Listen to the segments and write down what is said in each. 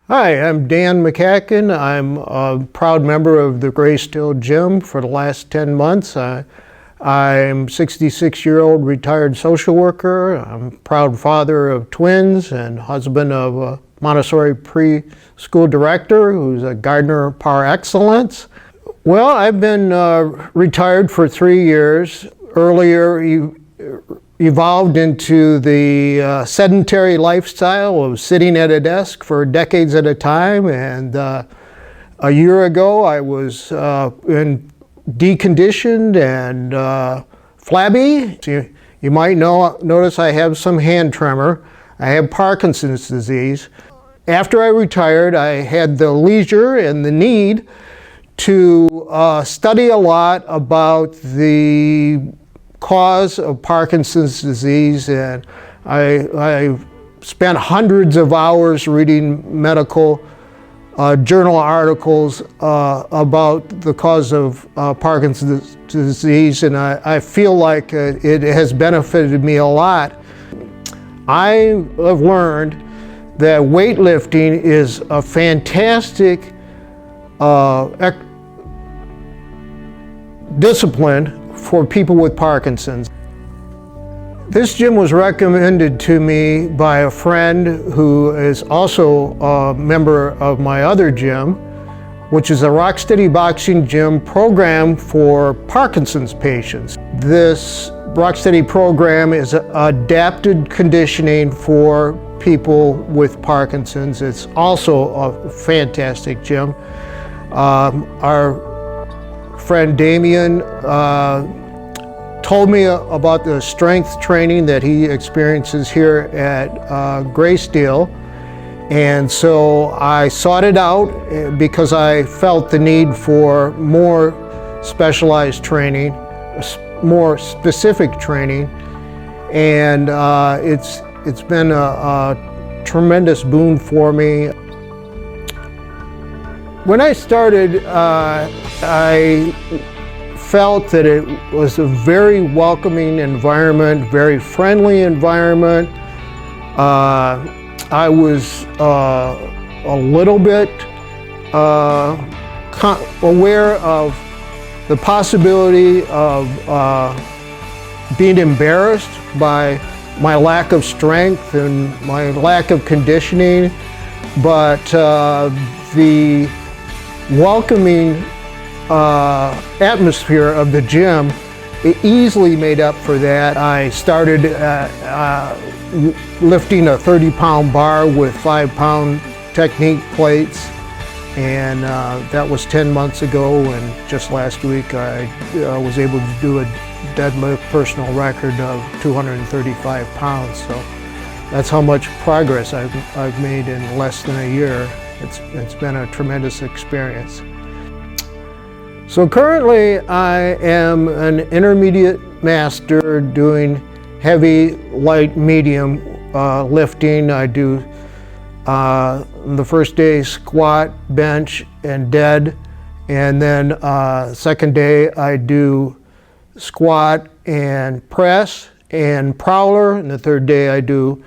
Hi, I'm Dan McEachin. I'm a proud member of the Greysteel Gym for the last 10 months. I'm a 66-year-old retired social worker. I'm a proud father of twins and husband of a Montessori preschool director who's a gardener par excellence. Well, I've been retired for 3 years. Earlier, evolved into the sedentary lifestyle of sitting at a desk for decades at a time, and a year ago I was deconditioned and flabby. You might notice I have some hand tremor. I have Parkinson's disease. After I retired, I had the leisure and the need to study a lot about the cause of Parkinson's disease, and I spent hundreds of hours reading medical journal articles about the cause of Parkinson's disease, and I feel like it has benefited me a lot. I have learned that weightlifting is a fantastic discipline for people with Parkinson's. This gym was recommended to me by a friend who is also a member of my other gym, which is a Rocksteady Boxing Gym program for Parkinson's patients. This Rocksteady program is adapted conditioning for people with Parkinson's. It's also a fantastic gym. Our friend Damien told me about the strength training that he experiences here at Greysteel, and so I sought it out because I felt the need for more specialized training, more specific training, and it's been a tremendous boon for me. When I started, I felt that it was a very welcoming environment, very friendly environment. I was a little bit aware of the possibility of being embarrassed by my lack of strength and my lack of conditioning, but the welcoming atmosphere of the gym, it easily made up for that. I started lifting a 30-pound bar with 5-pound technique plates, and that was 10 months ago, and just last week I was able to do a deadlift personal record of 235 pounds. So that's how much progress I've made in less than a year. It's been a tremendous experience. So currently I am an intermediate master doing heavy, light, medium lifting. I do the first day squat, bench, and dead, and then second day I do squat and press and prowler, and the third day I do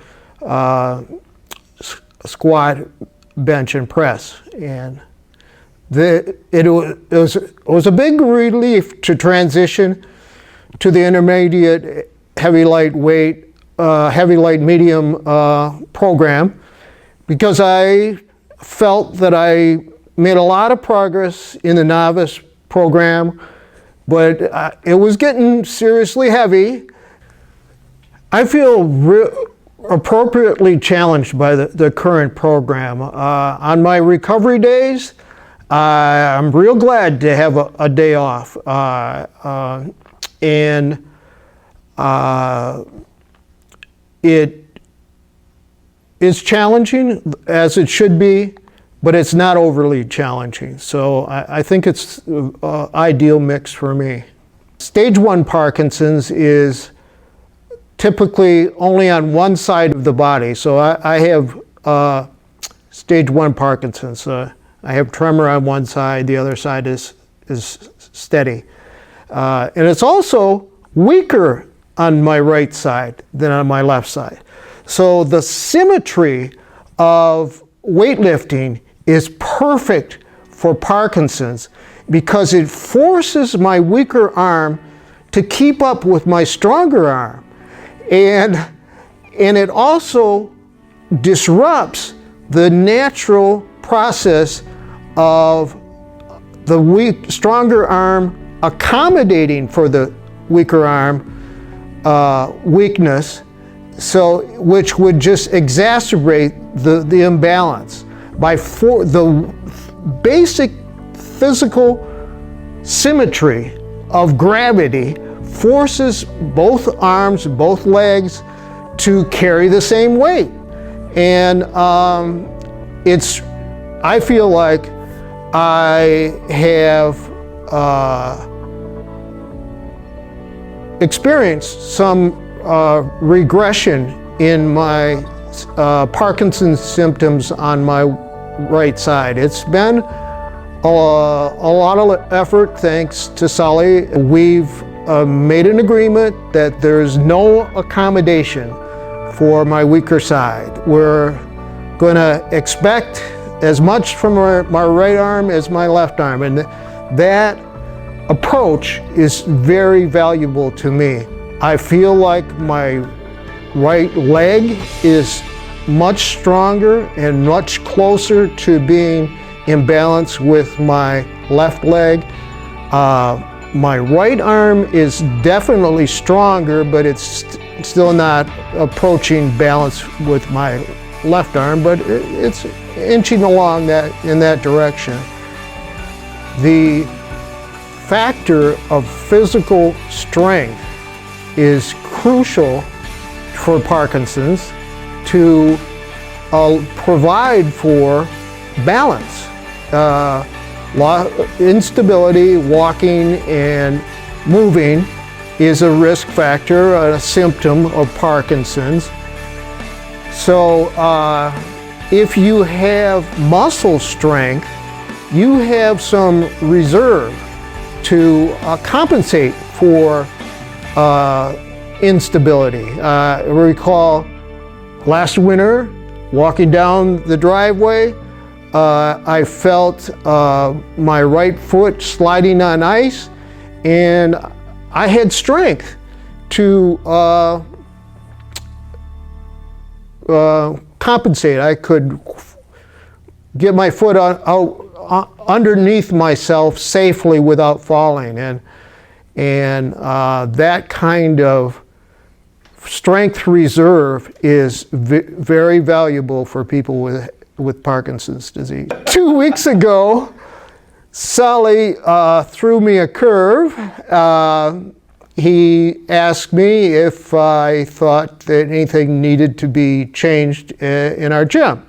squat, bench, and press. And it was a big relief to transition to the intermediate heavy light medium program, because I felt that I made a lot of progress in the novice program, but it was getting seriously heavy. I feel appropriately challenged by the current program. On my recovery days, I'm real glad to have a day off, and it is challenging, as it should be, but it's not overly challenging. So I think it's an ideal mix for me. Stage 1 Parkinson's is typically only on one side of the body. So I have stage 1 Parkinson's. I have tremor on one side, the other side is steady. And it's also weaker on my right side than on my left side. So the symmetry of weightlifting is perfect for Parkinson's because it forces my weaker arm to keep up with my stronger arm. And it also disrupts the natural process of the stronger arm accommodating for the weaker arm weakness, which would just exacerbate the imbalance. The basic physical symmetry of gravity forces both arms, both legs to carry the same weight. And I feel like I have experienced some regression in my Parkinson's symptoms on my right side. It's been a lot of effort thanks to Sully. We've made an agreement that there's no accommodation for my weaker side. We're going to expect as much from my right arm as my left arm, and that approach is very valuable to me. I feel like my right leg is much stronger and much closer to being in balance with my left leg. My right arm is definitely stronger, but it's still not approaching balance with my left arm, but it's inching along in that direction. The factor of physical strength is crucial for Parkinson's to provide for balance. Instability, walking and moving is a risk factor, a symptom of Parkinson's. So if you have muscle strength, you have some reserve to compensate for instability. Recall last winter, walking down the driveway, I felt my right foot sliding on ice, and I had strength to compensate. I could get my foot underneath myself safely without falling, and that kind of strength reserve is very valuable for people with Parkinson's disease. 2 weeks ago, Sully threw me a curve. He asked me if I thought that anything needed to be changed in our gym.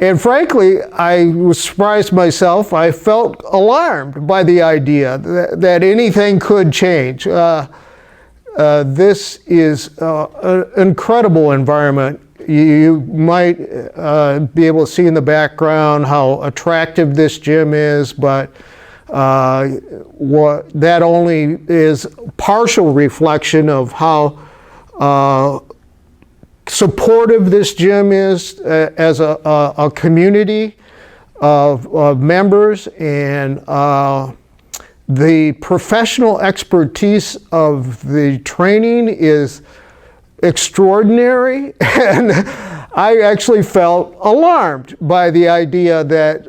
And frankly, I was surprised myself. I felt alarmed by the idea that anything could change. This is an incredible environment. You might be able to see in the background how attractive this gym is, but that only is partial reflection of how supportive this gym is as a community of members, and the professional expertise of the training is extraordinary, and I actually felt alarmed by the idea that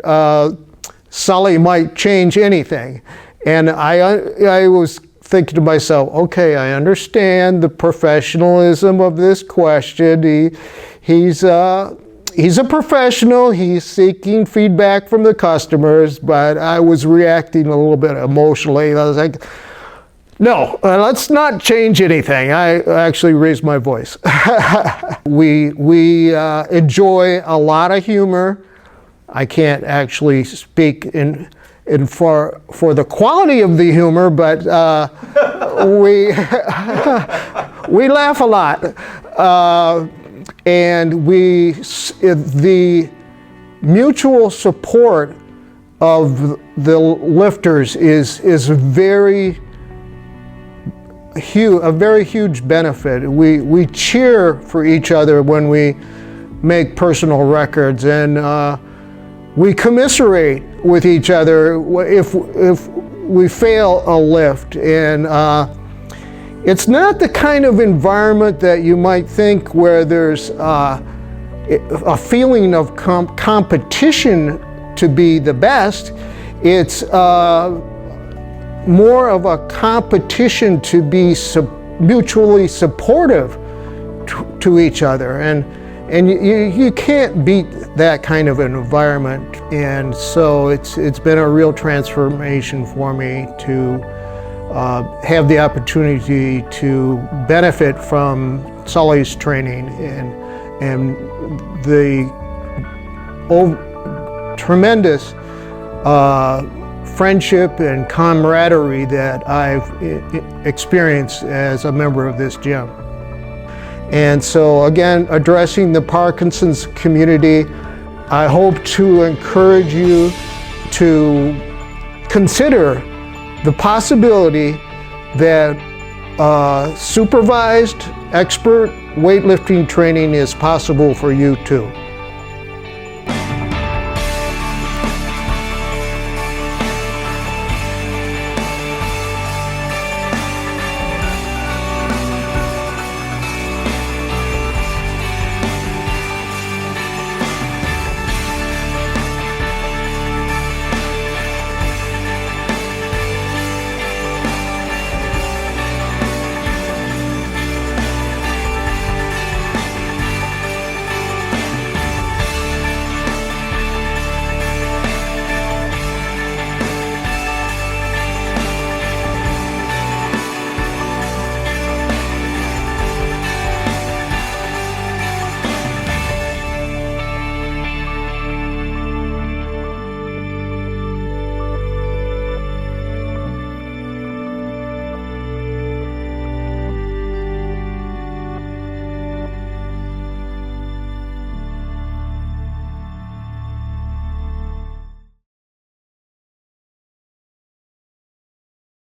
Sully might change anything. And I was thinking to myself, okay, I understand the professionalism of this question. He's a professional, he's seeking feedback from the customers, but I was reacting a little bit emotionally. I was like, no, let's not change anything. I actually raised my voice. We enjoy a lot of humor. I can't actually speak for the quality of the humor, but we laugh a lot, and the mutual support of the lifters is a very huge benefit. We cheer for each other when we make personal records, and we commiserate with each other if we fail a lift. And it's not the kind of environment that you might think where there's a feeling of competition to be the best. It's more of a competition to be mutually supportive to each other, and you can't beat that kind of an environment. And so it's been a real transformation for me to have the opportunity to benefit from Sully's training and the tremendous friendship and camaraderie that I've experienced as a member of this gym. And so again, addressing the Parkinson's community, I hope to encourage you to consider the possibility that supervised expert weightlifting training is possible for you too.